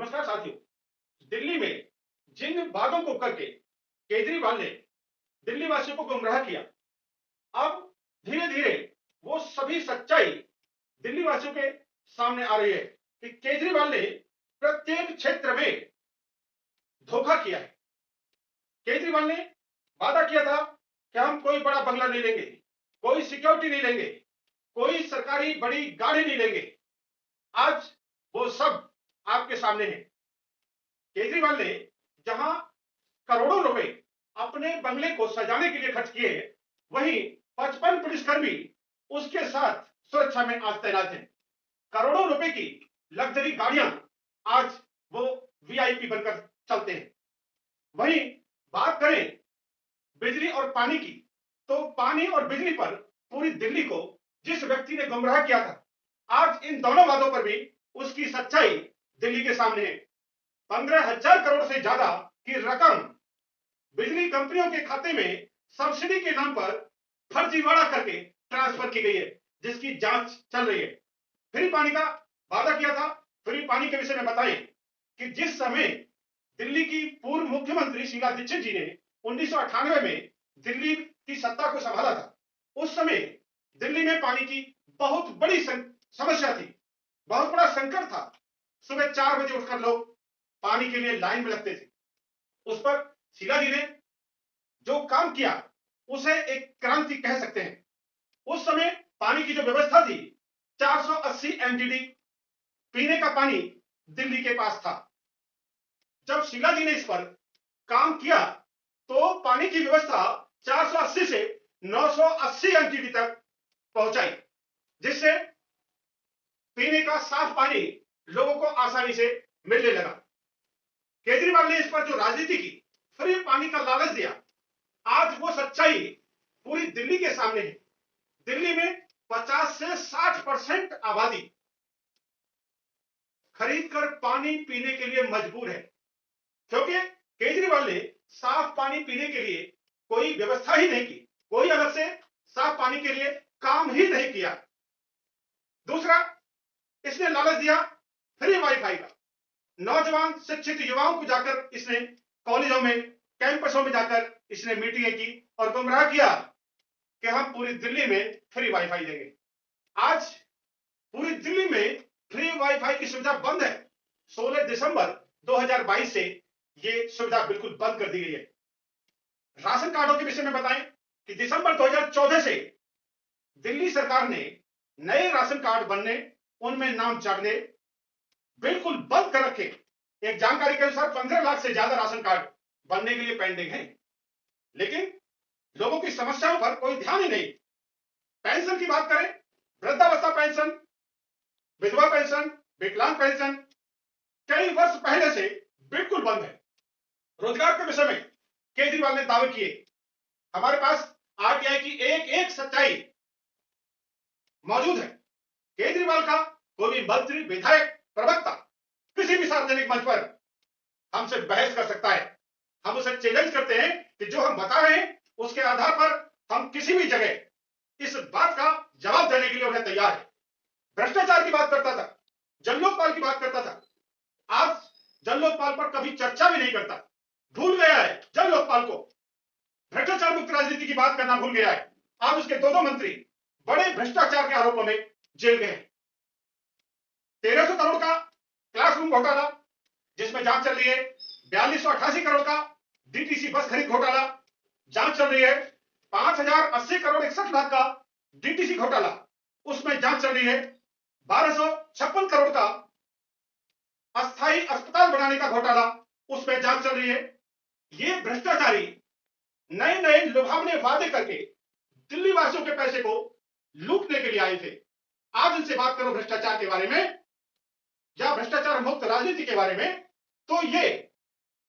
नमस्कार साथियों। दिल्ली में जिन बातों को करके केजरीवाल ने दिल्ली वासियों को गुमराह किया, अब धीरे धीरे वो सभी सच्चाई दिल्ली वासियों के सामने आ रही है कि केजरीवाल ने प्रत्येक क्षेत्र में धोखा किया है। केजरीवाल ने वादा किया था कि हम कोई बड़ा बंगला नहीं लेंगे, कोई सिक्योरिटी नहीं लेंगे, कोई सरकारी बड़ी गाड़ी नहीं लेंगे। आज वो सब आपके सामने है। केजरीवाल ने जहां करोड़ों रुपए अपने बंगले को सजाने के लिए खर्च किए, वहीं 55 पुलिसकर्मी उसके साथ सुरक्षा में आज तैनात हैं। करोड़ों रुपए की लग्जरी गाड़ियां आज वो वीआईपी बनकर चलते हैं। वहीं बात करें बिजली और पानी की, तो पानी और बिजली पर पूरी दिल्ली को जिस व्यक्ति ने गुमराह किया था, आज इन दोनों वादों पर भी उसकी सच्चाई दिल्ली के सामने है। 15,000 करोड़ से ज्यादा की रकम बिजली कंपनियों के खाते में सब्सिडी के नाम पर फर्जीवाड़ा करके ट्रांसफर की गई है, जिसकी जांच चल रही है। फ्री पानी का वादा किया था। फ्री पानी के विषय में बताएं कि जिस समय दिल्ली की पूर्व मुख्यमंत्री शीला दीक्षित जी ने 1998 में दिल्ली की सत्ता को संभाला था, उस समय दिल्ली में पानी की बहुत बड़ी समस्या थी, बहुत बड़ा संकट था। सुबह 4 बजे उठकर लोग पानी के लिए लाइन में लगते थे। उस पर शीला जी ने जो काम किया उसे एक क्रांति कह सकते हैं। उस समय पानी की जो व्यवस्था थी, 480 एमजीडी पीने का पानी दिल्ली के पास था। जब शीला जी ने इस पर काम किया तो पानी की व्यवस्था 480 से 980 एमजीडी तक पहुंचाई, जिससे पीने का साफ पानी लोगों को आसानी से मिलने लगा। केजरीवाल ने इस पर जो राजनीति की, फ्री पानी का लालच दिया, आज वो सच्चाई पूरी दिल्ली के सामने है। दिल्ली में 50 से 60% आबादी खरीदकर पानी पीने के लिए मजबूर है, क्योंकि केजरीवाल ने साफ पानी पीने के लिए कोई व्यवस्था ही नहीं की, कोई अलग से साफ पानी के लिए काम ही नहीं किया। दूसरा, इसने लालच दिया फ्री वाईफाई का। नौजवान शिक्षित युवाओं को जाकर इसने कॉलेजों में, कैंपसों में जाकर इसने मीटिंगें की और गुमराह किया कि हम पूरी दिल्ली में फ्री वाईफाई देंगे। आज पूरी दिल्ली में फ्री वाईफाई की सुविधा बंद है। 16 दिसंबर 2022 से यह सुविधा बिल्कुल बंद कर दी गई है। राशन कार्डों के विषय में बताएं कि दिसंबर 2014 से दिल्ली सरकार ने नए राशन कार्ड बनने, उनमें नाम चढ़ने बिल्कुल बंद कर रखे। एक जानकारी के अनुसार 15 लाख से ज्यादा राशन कार्ड बनने के लिए पेंडिंग है, लेकिन लोगों की समस्याओं पर कोई ध्यान ही नहीं। पेंशन की बात करें, वृद्धावस्था पेंशन, विधवा पेंशन, विकलांग पेंशन कई वर्ष पहले से बिल्कुल बंद है। रोजगार के विषय में केजरीवाल ने दावे किए। हमारे पास आरटीआई की एक एक सच्चाई मौजूद है। केजरीवाल का कोई भी मंत्री, विधायक, प्रवक्ता किसी भी सार्वजनिक मंच पर हमसे बहस कर सकता है। हम उसे चैलेंज करते हैं कि जो हम बता रहे हैं उसके आधार पर हम किसी भी जगह इस बात का जवाब देने के लिए उन्हें तैयार है। भ्रष्टाचार की बात करता था, जन लोकपाल की बात करता था, आज जन लोकपाल पर कभी चर्चा भी नहीं करता, भूल गया है जन लोकपाल को। भ्रष्टाचार मुक्त राजनीति की बात करना भूल गया है। आज उसके दो मंत्री बड़े भ्रष्टाचार के आरोपों में जेल गए। 1300 करोड़ का क्लासरूम घोटाला जिसमें जांच चल रही है। 4288 करोड़ का डीटीसी बस खरीद घोटाला जांच चल रही है। 5080 करोड़ 61 लाख का डीटीसी घोटाला, उसमें जांच चल रही है। 1256 करोड़ का अस्थायी अस्पताल बनाने का घोटाला, उसमें जांच चल रही है। ये भ्रष्टाचारी नए नए लुभावने वादे करके दिल्ली वासियों के पैसे को लूटने के लिए आए थे। आज इनसे बात करो भ्रष्टाचार के बारे में या भ्रष्टाचार मुक्त राजनीति के बारे में, तो ये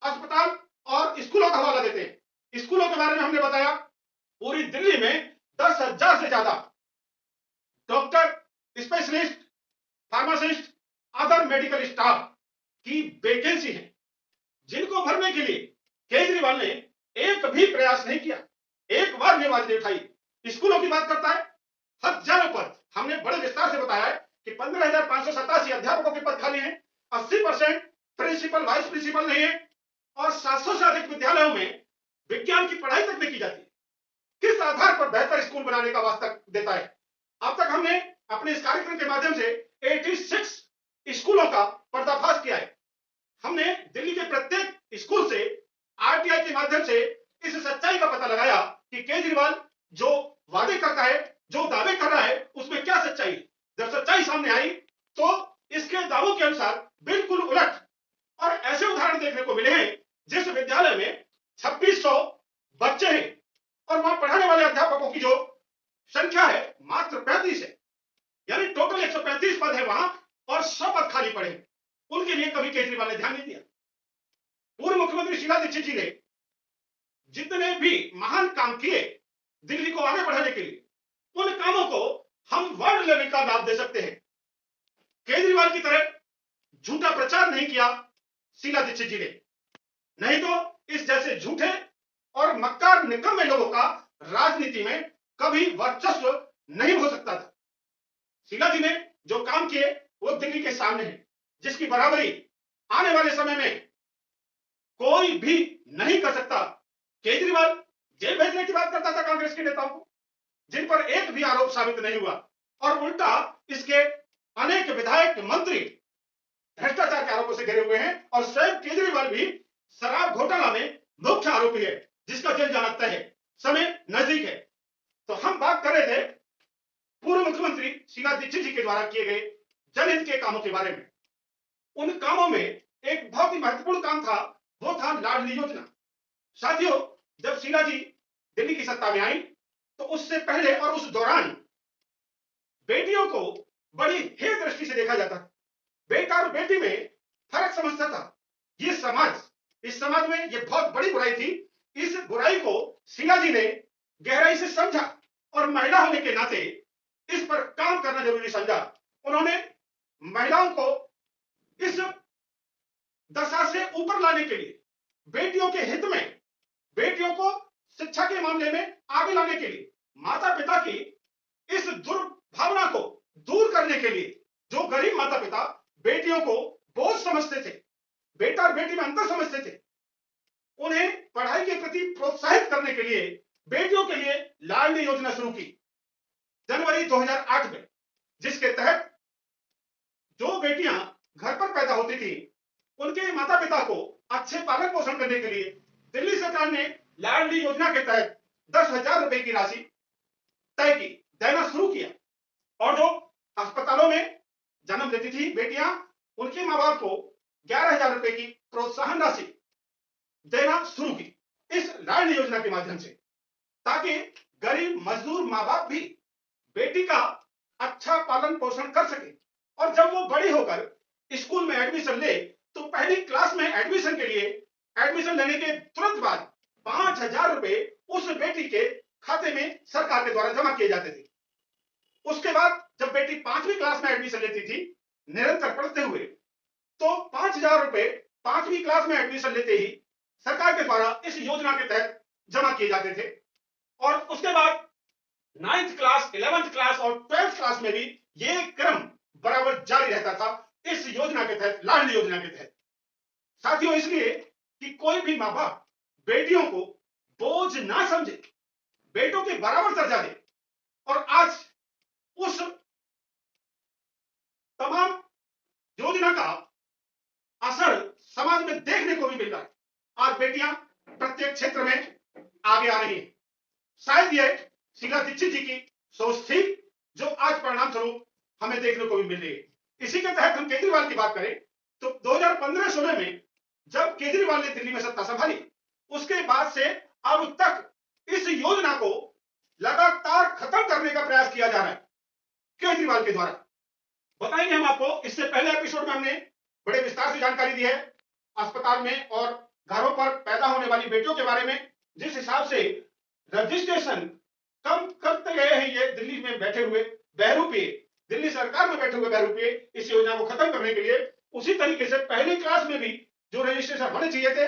अस्पताल और स्कूलों का हवाला देते हैं। स्कूलों के बारे में हमने बताया, पूरी दिल्ली में 10,000 से ज्यादा doctor, specialist, pharmacist, other medical staff की वैकेंसी है, जिनको भरने के लिए केजरीवाल ने एक भी प्रयास नहीं किया, एक बार भी आवाज नहीं उठाई। स्कूलों की बात करता है, हजारों पद, हमने बड़े विस्तार से बताया है कि 15,587 अध्यापकों के पद खाली हैं। 80% प्रिंसिपल वाइस प्रिंसिपल नहीं है और 700 से अधिक विद्यालयों में विज्ञान की पढ़ाई तक नहीं की जाती। किस आधार पर बेहतर स्कूल बनाने का वास्ता देता है? अब तक हमने अपने इस कार्यक्रम के माध्यम से 86 स्कूलों का पर्दाफाश किया है। हमने दिल्ली के प्रत्येक स्कूल से आरटीआई के माध्यम से इस सच्चाई का पता लगाया कि केजरीवाल जो वादे करता है, जो दावे कर रहा है, उसमें क्या सच्चाई है। जब सच्चाई सामने आई तो इसके दावों के अनुसार बिल्कुल उलट और ऐसे उदाहरण देखने को मिले हैं जिस विद्यालय में 2600 बच्चे हैं और वहां पढ़ाने वाले अध्यापकों की जो संख्या है मात्र 35 है, यानी टोटल 135 पद है वहां और 100 पद खाली पड़े। उनके लिए कभी केजरीवाल ने ध्यान नहीं दिया। पूर्व मुख्यमंत्री शीला दीक्षित जी ने जितने भी महान काम किए दिल्ली को आगे बढ़ाने के लिए, उन कामों को हम वर्ल्ड लेवल का लाभ दे सकते हैं। केजरीवाल की तरह झूठा प्रचार नहीं किया शीला दीक्षित जी ने, नहीं तो इस जैसे झूठे और मक्कार निकम्मे लोगों का राजनीति में कभी वर्चस्व नहीं हो सकता था। शीला जी ने जो काम किए वो दिल्ली के सामने है, जिसकी बराबरी आने वाले समय में कोई भी नहीं कर सकता। केजरीवाल जेल भेजने की बात करता था कांग्रेस के नेताओं को, जिन पर एक भी आरोप साबित नहीं हुआ, और उल्टा इसके अनेक विधायक मंत्री भ्रष्टाचार के आरोपों से घिरे हुए हैं और स्वयं केजरीवाल भी शराब घोटाला में मुख्य आरोपी है, जिसका जेल जाना तय है, समय नजदीक है। तो हम बात कर रहे थे पूर्व मुख्यमंत्री शीला दीक्षित जी के द्वारा किए गए जनहित के कामों के बारे में। उन कामों में एक बहुत ही महत्वपूर्ण काम था, वो था लाडली योजना। साथियों, जब शीला जी दिल्ली की सत्ता में आई तो उससे पहले और उस दौरान बेटियों को बड़ी हेय दृष्टि से देखा जाता था। बेटा और बेटी में फर्क समझता था ये समाज। इस समाज में ये बहुत बड़ी बुराई थी। इस बुराई को शीला जी ने गहराई से समझा और महिला होने के नाते इस पर काम करना जरूरी समझा। उन्होंने महिलाओं को इस दशा से ऊपर लाने के लिए, बेटियों के हित में, बेटियों को शिक्षा के मामले में आगे लाने के लिए, माता पिता की इस दुर्भावना को दूर करने के लिए, जो गरीब माता पिता बेटियों को बोझ समझते थे, बेटा और बेटी में अंतर समझते थे, उन्हें पढ़ाई के प्रति प्रोत्साहित करने के लिए बेटियों के लिए लाडली योजना शुरू की जनवरी 2008 में, जिसके तहत जो बेटियां घर पर पैदा होती थी उनके माता पिता को अच्छे पालन पोषण करने के लिए दिल्ली सरकार ने लाडली योजना के तहत 10,000 रुपए की राशि तय की, देना शुरू किया। और जो अस्पतालों में जन्म लेती थी बेटियां, उनके मां बाप को 11,000 रुपए की प्रोत्साहन राशि देना शुरू की इस लाडली योजना के माध्यम से, ताकि गरीब मजदूर मां बाप भी बेटी का अच्छा पालन पोषण कर सके। और जब वो बड़ी होकर स्कूल में एडमिशन ले तो पहली क्लास में एडमिशन के लिए एडमिशन लेने के तुरंत बाद 5,000 रुपए उस बेटी के खाते में सरकार के द्वारा जमा किए जाते थे। उसके बाद जब बेटी 5वीं क्लास में एडमिशन लेती थी निरंतर पढ़ते हुए, तो 5,000 रुपए 5वीं क्लास में एडमिशन लेते ही सरकार के द्वारा इस योजना के तहत जमा किए जाते थे। और उसके बाद 9th क्लास, 11th क्लास और 12th क्लास में भी ये क्रम बराबर जारी रहता था इस योजना के तहत, लाडली योजना के तहत। साथियों, इसलिए कि कोई भी मां बाप बेटियों को बोझ ना समझे, बेटों के बराबर दर्जा दे। और आज उस तमाम योजना का असर समाज में देखने को भी मिल रहा है। आज बेटियां प्रत्येक क्षेत्र में आगे आ रही हैं। शायद यह शीला दीक्षित जी की सोच थी, जो आज परिणाम स्वरूप हमें देखने को भी मिल रही है। इसी के तहत हम केजरीवाल की बात करें तो 2015-16 में जब केजरीवाल ने दिल्ली में सत्ता संभाली, उसके बाद से अब तक इस योजना को लगातार खत्म करने का प्रयास किया जा रहा है केजरीवाल के द्वारा। बताएंगे हम आपको। इससे पहले एपिसोड में हमने बड़े विस्तार से जानकारी दी है अस्पताल में और घरों पर पैदा होने वाली बेटियों के बारे में, जिस हिसाब से रजिस्ट्रेशन कम करते गए हैं ये दिल्ली में बैठे हुए बहरूपीय, दिल्ली सरकार में बैठे हुए बहरूपीय इस योजना को खत्म करने के लिए। उसी तरीके से पहली क्लास में भी जो रजिस्ट्रेशन होने चाहिए थे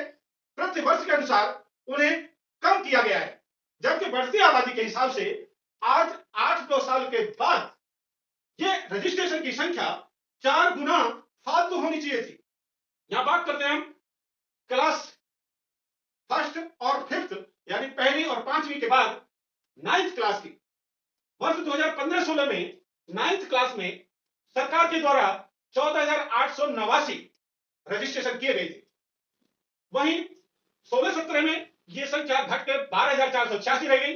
प्रति वर्ष के अनुसार उन्हें कम किया गया है, जबकि बढ़ती आबादी के हिसाब से आज 8-9 साल के बाद ये रजिस्ट्रेशन की संख्या 4 गुना फालतू होनी चाहिए थी। यहां बात क्लास फर्स्ट और फिफ्थ यानी पहली और पांचवी के बाद नाइन्थ क्लास की वर्ष 2015-16 में नाइन्थ क्लास में सरकार के द्वारा 14,889 रजिस्ट्रेशन किए गए थे। वहीं 16-17 में यह संख्या घटकर 12,486 रह गई।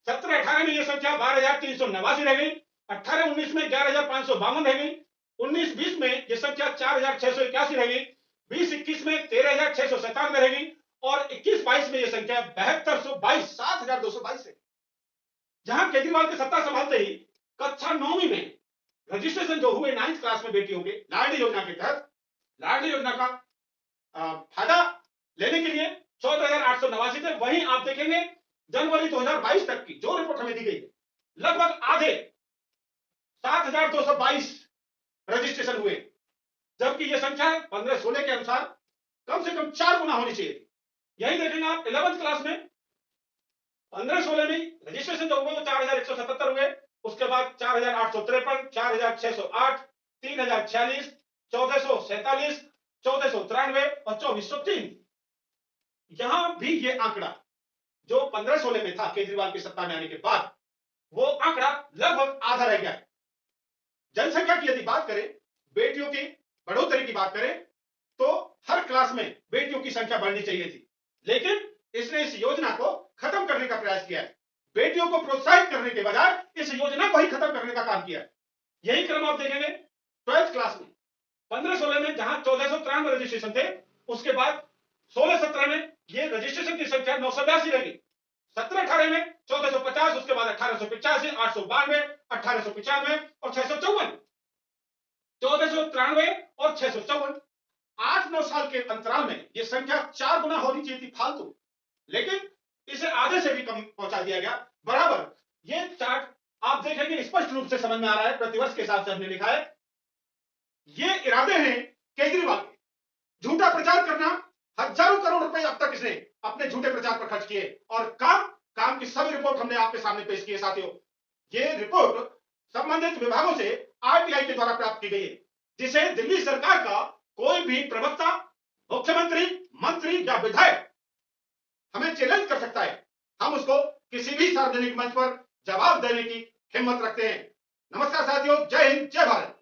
17-18 में यह संख्या 12,389 रह गई। 18-19 में 11,552 रह गई। 19-20 में यह संख्या 4,681 रह गई। 20-21 में 13,697 रह गई और 21-22 में यह संख्या 7,222 है। जहां केजरीवाल की सत्ता संभालते ही कक्षा 9वीं में रजिस्ट्रेशन जो हुए नाइन्थ क्लास में बेटियों के लाडली योजना के तहत, लाडली योजना का फायदा लेने के लिए 14,889 थे। वहीं आप देखेंगे जनवरी 2022 तक की जो रिपोर्ट हमें दी गई है, लगभग आधे 7,222 रजिस्ट्रेशन हुए, जबकि यह संख्या 15-16 के अनुसार कम से कम 4 गुना होनी चाहिए। यही देखेंगे आप 11th क्लास में 15-16 में रजिस्ट्रेशन जो हुए वो 4,177 हुए, उसके बाद 4,853, 4,608, 3,046, 1,447, 1,493 और 2,403। यहां भी ये आंकड़ा जो 15-16 में था केजरीवाल की सत्ता में आने के बाद, वो आंकड़ा लगभग आधा रह गया है। जनसंख्या की यदि बात करें, बेटियों की बढ़ोतरी की बात करें, तो हर क्लास में बेटियों की संख्या बढ़नी चाहिए थी, लेकिन इसने इस योजना को खत्म करने का प्रयास किया है। बेटियों को प्रोत्साहित करने के बजाय इस योजना को ही खत्म करने का काम किया है। यही क्रम आप देखेंगे 12th क्लास में 15-16 में जहां 1,493 रजिस्ट्रेशन थे, उसके बाद 16-17 में ये रजिस्ट्रेशन की संख्या 982 रह गई। 17-18 में 1,450, उसके बाद 1,885, 892, 1,895 और 654। 1,493 और 654 8-9 साल के अंतराल में यह संख्या 4 गुना होनी चाहिए थी फालतू, लेकिन इसे आधे से भी कम पहुंचा दिया गया। बराबर ये चार्ट आप देखेंगे स्पष्ट रूप से समझ में आ रहा है। प्रतिवर्ष के हिसाब से हमने लिखा है, ये इरादे हैं केजरीवाल के। झूठा प्रचार करना, हजारों करोड़ रुपए अब तक इसने अपने झूठे प्रचार पर खर्च किए और काम की सभी रिपोर्ट हमने आपके सामने पेश की है। साथियों, ये रिपोर्ट संबंधित विभागों से आरटीआई के द्वारा प्राप्त की गई है, जिसे दिल्ली सरकार का कोई भी प्रवक्ता, मुख्यमंत्री, मंत्री या विधायक हमें चैलेंज कर सकता है। हम उसको किसी भी सार्वजनिक मंच पर जवाब देने की हिम्मत रखते हैं। नमस्कार साथियों, जय हिंद, जय भारत।